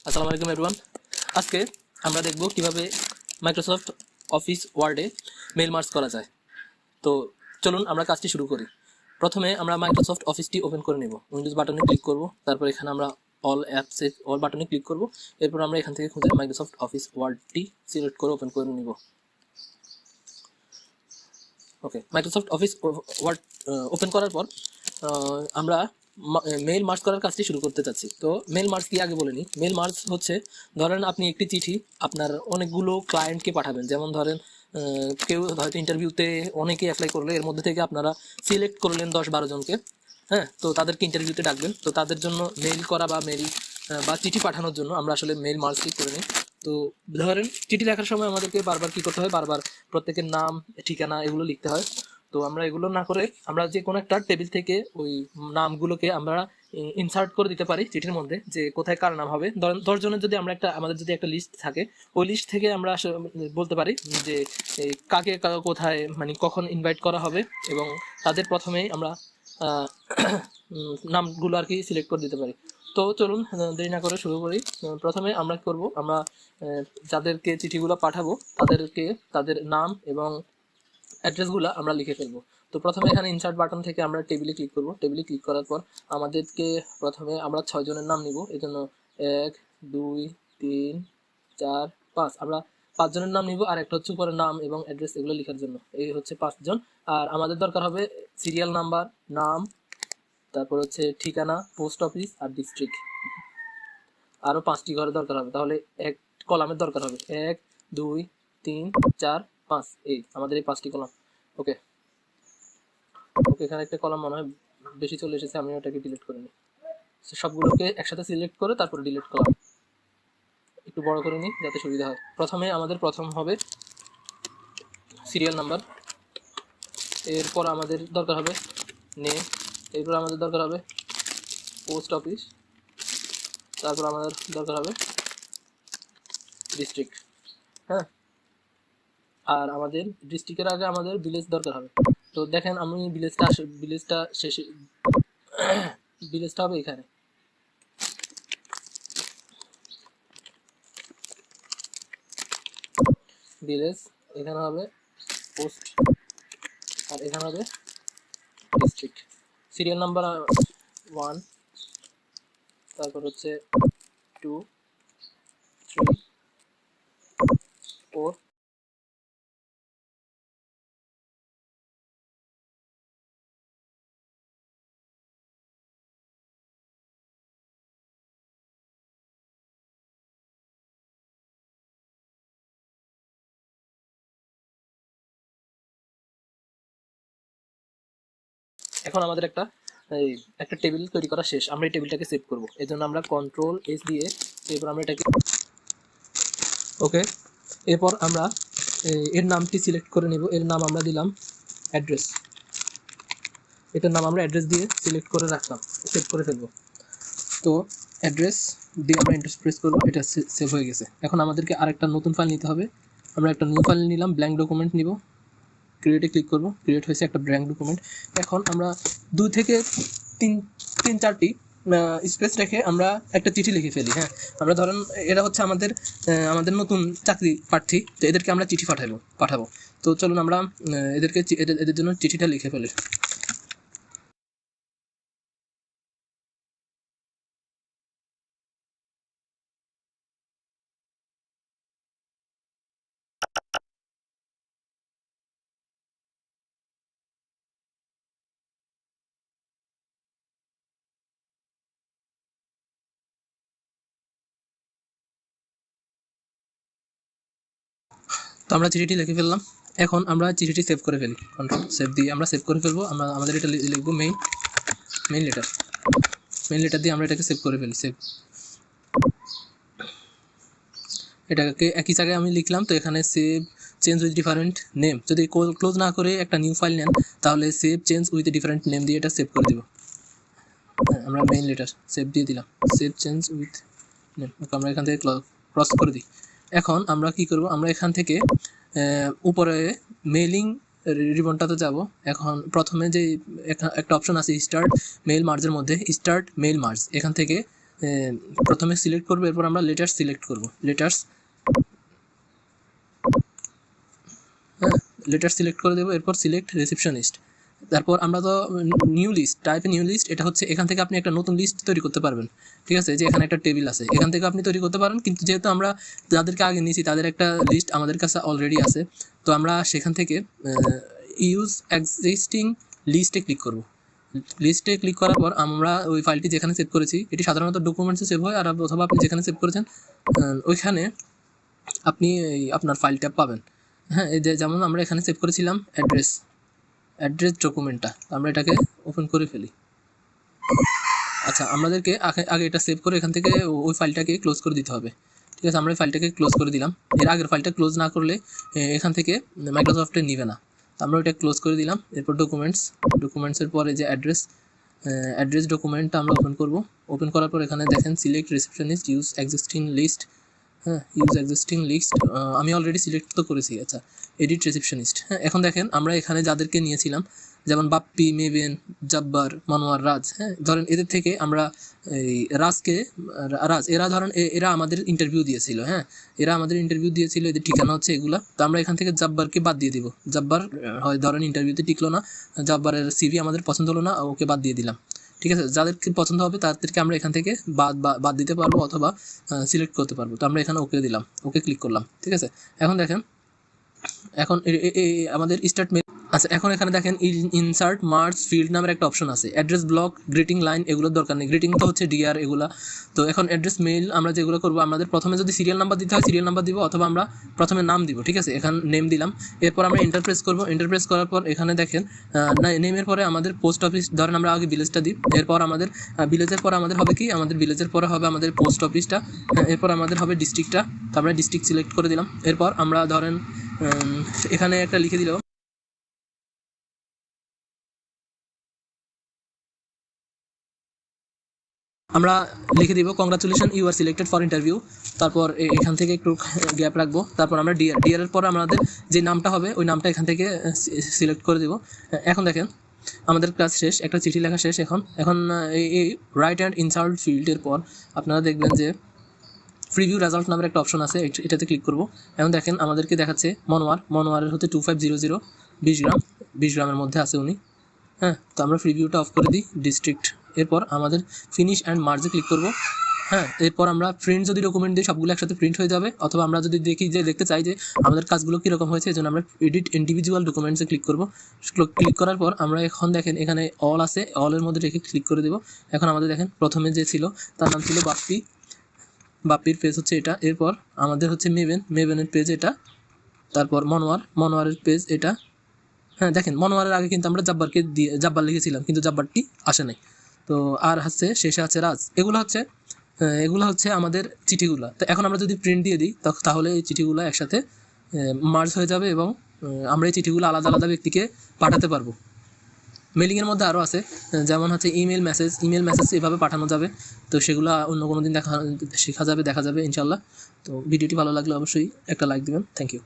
আসসালামু আলাইকুম এভরিওয়ান। আজকে আমরা দেখব কিভাবে মাইক্রোসফট অফিস ওয়ার্ডে মেইল মার্জ করা যায়। তো চলুন আমরা কাজটি শুরু করি। প্রথমে আমরা মাইক্রোসফট অফিসটি ওপেন করে নেব। উইন্ডোজ বাটনে ক্লিক করব, তারপর এখানে আমরা অল অ্যাপসে অল বাটনে ক্লিক করব। এরপর আমরা এখান থেকে খুঁজে মাইক্রোসফট অফিস ওয়ার্ডটি সিলেক্ট করে ওপেন করে নেব। ওকে, মাইক্রোসফট অফিস ওয়ার্ড ওপেন করার পর আমরা মেইল মার্জ করার কাজটি শুরু করতে চাচ্ছি। তো মেইল মার্জ কি আগে বলে নিই। মেইল মার্জ হচ্ছে, ধরেন আপনি একটি চিঠি আপনার অনেকগুলো ক্লায়েন্টকে পাঠাবেন। যেমন ধরেন কেউ হয়তো ইন্টারভিউতে অনেকে অ্যাপ্লাই করলে এর মধ্যে থেকে আপনারা সিলেক্ট করলেন 10-12 জনকে। হ্যাঁ, তো তাদেরকে ইন্টারভিউতে ডাকবেন। তো তাদের জন্য মেইল করা বা মেইল বা চিঠি পাঠানোর জন্য আমরা আসলে মেইল মার্জটি করে নিই। তো ধরেন চিঠি লেখার সময় আমাদেরকে বারবার কী করতে হয়, বারবার প্রত্যেকের নাম, ঠিকানা এগুলো লিখতে হয়। তো আমরা এগুলো না করে আমরা যে কোনো একটা টেবিল থেকে ওই নামগুলোকে আমরা ইনসার্ট করে দিতে পারি চিঠির মধ্যে, যে কোথায় কার নাম হবে। ধরেন 10 জনের যদি আমরা আমাদের যদি একটা লিস্ট থাকে, ওই লিস্ট থেকে আমরা বলতে পারি যে কাকে কোথায় মানে কখন ইনভাইট করা হবে, এবং তাদের প্রথমেই আমরা নামগুলো আর কি সিলেক্ট করে দিতে পারি। তো চলুন দেরি না করে শুরু করি। প্রথমে আমরা কি করব, আমরা যাদেরকে চিঠিগুলো পাঠাবো তাদেরকে তাদের নাম এবং অ্যাড্রেসগুলো আমরা লিখে ফেলবো। তো প্রথমে এখানে ইনসার্ট বাটন থেকে আমরা টেবিলে ক্লিক করব। টেবিলে ক্লিক করার পর আমাদেরকে প্রথমে আমরা 6 জনের নাম নিব। এই জন্য 1 2 3 4 5 আমরা 5 জনের নাম নিব, আর একটা হচ্ছে উপরে নাম এবং অ্যাড্রেস এগুলো লেখার জন্য। এই হচ্ছে 5 জন। আর আমাদের দরকার হবে সিরিয়াল নাম্বার, নাম, তারপর হচ্ছে ঠিকানা, পোস্ট অফিস আর ডিস্ট্রিক্ট। আরও 5টি ঘরের দরকার হবে, তাহলে এক কলামের দরকার হবে। 1 2 3 4 5, এই আমাদের এই 5টি কলাম। ওকে ওকে, এখানে একটা কলাম মনে হয় বেশি চলে এসেছে, আমি ওটাকে ডিলিট করে নিই। সবগুলোকে একসাথে সিলেক্ট করে তারপরে ডিলিট করলাম। একটু বড় করে নিই যাতে সুবিধা হয়। প্রথমে আমাদের প্রথম হবে সিরিয়াল নাম্বার, এরপর আমাদের দরকার হবে নেম, এরপর আমাদের দরকার হবে পোস্ট অফিস, তারপর আমাদের দরকার হবে ডিস্ট্রিক্ট। হ্যাঁ, আর আমাদের ডিস্ট্রিক্টের আগে আমাদের ভিলেজ দরকার হবে। তো দেখেন আমি ভিলেজটা শেষে ভিলেজটা হবে এখানে। ভিলেজ এখানে হবে পোস্ট, আর এখানে হবে ডিস্ট্রিক্ট। সিরিয়াল নাম্বার 1, তারপর হচ্ছে 2 3 4। এখন আমাদের একটা টেবিল তৈরি করা শেষ। আমরা এই টেবিলটাকে সেভ করব। এই জন্য আমরা Ctrl+S দিয়ে এরপর আমরা এটাকে ওকে, এরপর আমরা এর নামটি সিলেক্ট করে নেব। এর নাম আমরা দিলাম অ্যাড্রেস। এটার নাম আমরা অ্যাড্রেস দিয়ে সিলেক্ট করে রাখলাম, সেভ করে ফেলবো। তো অ্যাড্রেস দিয়ে আমরা এন্টার প্রেস করবো, এটা সেভ হয়ে গেছে। এখন আমাদেরকে আরেকটা নতুন ফাইল নিতে হবে। আমরা একটা নিউ ফাইল নিলাম, ব্ল্যাঙ্ক ডকুমেন্ট নিব, ক্রিয়েটে ক্লিক করব। ক্রিয়েট হয়েছে একটা ব্ল্যাঙ্ক ডকুমেন্ট। এখন আমরা 2 থেকে 3-4টি স্পেস রেখে আমরা একটা চিঠি লিখে ফেলি। হ্যাঁ, আমরা ধরেন এরা হচ্ছে আমাদের নতুন চাকরি প্রার্থী, তো এদেরকে আমরা চিঠি পাঠাবো। তো চলুন আমরা এদের জন্য চিঠিটা লিখে ফেলি। তো আমরা চিঠিটি লিখে ফেললাম। এখন আমরা চিঠিটি সেভ করে ফেলি। কন্ট্রোল সেভ দিয়ে আমরা সেভ করে ফেলবো। আমাদের এটা লিখবো মেইন লেটার দিয়ে আমরা এটাকে সেভ করে ফেলি। এটাকে একই জায়গায় আমি লিখলাম। তো এখানে save change with different name, যদি ক্লোজ না করে একটা নিউ ফাইল নেন তাহলে save change with different name দিয়ে এটা সেভ করে দেবো। হ্যাঁ, আমরা মেইন লেটার সেভ দিয়ে দিলাম, সেভ চেঞ্জ উইথ নেম। আমরা এখান থেকে ক্রস করে দিই। এখন আমরা কি করব, আমরা এখান থেকে উপরে মেইলিং রিবনটাতে যাব। এখন প্রথমে যে একটা অপশন আছে স্টার্ট মেইল মার্জের মধ্যে, স্টার্ট মেইল মার্জ, এখান থেকে প্রথমে সিলেক্ট করব, এরপর আমরা লেটার্স সিলেক্ট করব, লেটার্স সিলেক্ট করে দেবো, এরপর সিলেক্ট রিসেপশনিস্ট। তারপর আমরা তো নিউ লিস্ট, টাইপে নিউ লিস্ট, এটা হচ্ছে এখান থেকে আপনি একটা নতুন লিস্ট তৈরি করতে পারবেন, ঠিক আছে। যে এখানে একটা টেবিল আছে, এখান থেকে আপনি তৈরি করতে পারেন, কিন্তু যেহেতু আমরা যাদেরকে আগে নিয়েছি তাদের একটা লিস্ট আমাদের কাছে অলরেডি আছে, তো আমরা সেখান থেকে ইউজ এক্সিস্টিং লিস্টে ক্লিক করব। লিস্টে ক্লিক করার পর আমরা ওই ফাইলটি যেখানে সেভ করেছি, এটি সাধারণত ডকুমেন্টসে সেভ হয়, আর অথবা আপনি যেখানে সেভ করেছেন ওইখানে আপনি আপনার ফাইলটা পাবেন। হ্যাঁ, এই যে যেমন আমরা এখানে সেভ করেছিলাম অ্যাড্রেস ডকুমেন্টটা, আমরা এটাকে ওপেন করে ফেলি। আচ্ছা, আমাদেরকে আগে এটা সেভ করে এখান থেকে ওই ফাইলটাকে ক্লোজ করে দিতে হবে, ঠিক আছে। আমরা এই ফাইলটাকে ক্লোজ করে দিলাম। এর আগের ফাইলটা ক্লোজ না করলে এখান থেকে মাইক্রোসফটে নিবে না, আমরা ওইটা ক্লোজ করে দিলাম। এরপর ডকুমেন্টসের পরে যে অ্যাড্রেস ডকুমেন্টটা আমরা ওপেন করব। ওপেন করার পর এখানে দেখেন select receptionist, use existing list. হ্যাঁ, ইউজ এক্সিস্টিং লিস্ট আমি অলরেডি সিলেক্ট তো করেছি। আচ্ছা, এডিট রিসেপশনিস্ট। হ্যাঁ, এখন দেখেন আমরা এখানে যাদেরকে নিয়েছিলাম, যেমন বাপ্পি, মেবেন, জব্বার, মনোয়ার, রাজ। হ্যাঁ, ধরেন এদের থেকে আমরা এই এরা ধরেন এরা আমাদের ইন্টারভিউ দিয়েছিল। হ্যাঁ, এরা আমাদের ইন্টারভিউ দিয়েছিল, এদের ঠিকানা হচ্ছে এগুলা। তো আমরা এখান থেকে জব্বারকে বাদ দিয়ে দিব। জব্বার হয় ধরেন ইন্টারভিউতে টিকলো না, জব্বারের সিভি আমাদের পছন্দ হলো না, ওকে বাদ দিয়ে দিলাম, ঠিক আছে। যাদেরকে পছন্দ হবে তাদেরকে আমরা এখান থেকে বাদ দিতে পারবো অথবা সিলেক্ট করতে পারবো। তো আমরা এখানে ওকে দিলাম, ওকে ক্লিক করলাম, ঠিক আছে। এখন দেখেন, এখন আমাদের স্টার্ট মেল। আচ্ছা, এখন এখানে দেখেন ইনসার্ট মার্জ ফিল্ড নামের একটা অপশন আছে। অ্যাড্রেস ব্লক, গ্রিটিং লাইন এগুলোর দরকার নেই, গ্রিটিং তো হচ্ছে ডিআর এগুলা। তো এখন অ্যাড্রেস মেইল আমরা যেগুলো করবো, আমাদের প্রথমে যদি সিরিয়াল নাম্বার দিতে হয় সিরিয়াল নাম্বার দিব, অথবা আমরা প্রথমে নাম দিব, ঠিক আছে। এখানে নেম দিলাম, এরপর আমরা ইন্টারপ্রেস করবো। ইন্টারপ্রেস করার পর এখানে দেখেন নেমের পরে আমাদের পোস্ট অফিস, ধরেন আমরা আগে ভিলেজটা দিই, এরপর আমাদের ভিলেজের পরে আমাদের হবে কি, আমাদের ভিলেজের পরে হবে আমাদের পোস্ট অফিসটা, এরপর আমাদের হবে ডিস্ট্রিক্টটা। তো আমরা ডিস্ট্রিক্ট সিলেক্ট করে দিলাম। এরপর আমরা ধরেন এখানে একটা লিখে দিলাম, আমরা লিখে দিব congratulation you are selected for interview. তারপর এখান থেকে একটু গ্যাপ রাখবো। তারপর আমরা ডিআরের পরে আমাদের যে নামটা হবে ওই নামটা এখান থেকে সিলেক্ট করে দিব। এখন দেখেন আমাদের কাজ শেষ, একটা চিঠি লেখা শেষ। এখন এই রাইট অ্যান্ড ইনসার্ট ফিল্ডের পর আপনারা দেখবেন যে প্রিভিউ রেজাল্ট নামের একটা অপশন আছে, এটাতে ক্লিক করব। এখন দেখেন আমাদেরকে দেখাচ্ছে মনোয়ারের হচ্ছে 2500, 20 গ্রামের মধ্যে আছে উনি। হ্যাঁ, তো আমরা প্রিভিউটা অফ করে দিই, ডিস্ট্রিক্ট। এরপর আমাদের ফিনিশ অ্যান্ড মার্জে ক্লিক করব। হ্যাঁ, এরপর আমরা প্রিন্ট যদি ডকুমেন্ট দিই সবগুলো একসাথে প্রিন্ট হয়ে যাবে, অথবা আমরা যদি দেখতে চাই যে আমাদের কাজগুলো কীরকম হয়েছে, এই জন্য আমরা এডিট ইন্ডিভিজুয়াল ডকুমেন্টসে ক্লিক করব। ক্লিক করার পর আমরা এখন দেখেন এখানে অল আছে, অলের মধ্যে রেখে ক্লিক করে দেবো। এখন আমাদের দেখেন প্রথমে যে ছিল তার নাম ছিল বাপ্পির পেজ হচ্ছে এটা। এরপর আমাদের হচ্ছে মেবেনের পেজ এটা। তারপর মনোয়ারের পেজ এটা। হ্যাঁ, দেখেন মনোয়ারের আগে কিন্তু আমরা জাব্বার লিখেছিলাম, কিন্তু জাব্বারটি আসে নাই। তো আর হচ্ছে শেষে আছে রাজ। এগুলো হচ্ছে আমাদের চিঠিগুলো। তো এখন আমরা যদি প্রিন্ট দিয়ে দিই তাহলে এই চিঠিগুলো একসাথে মার্জ হয়ে যাবে, এবং আমরা এই চিঠিগুলো আলাদা আলাদা ব্যক্তিকে পাঠাতে পারবো। মেলিংয়ের মধ্যে আরও আছে, যেমন হচ্ছে ইমেল মেসেজ এভাবে পাঠানো যাবে। তো সেগুলো অন্য কোনো দিন দেখা যাবে ইনশাল্লাহ। তো ভিডিওটি ভালো লাগলে অবশ্যই একটা লাইক দিবেন। Thank you.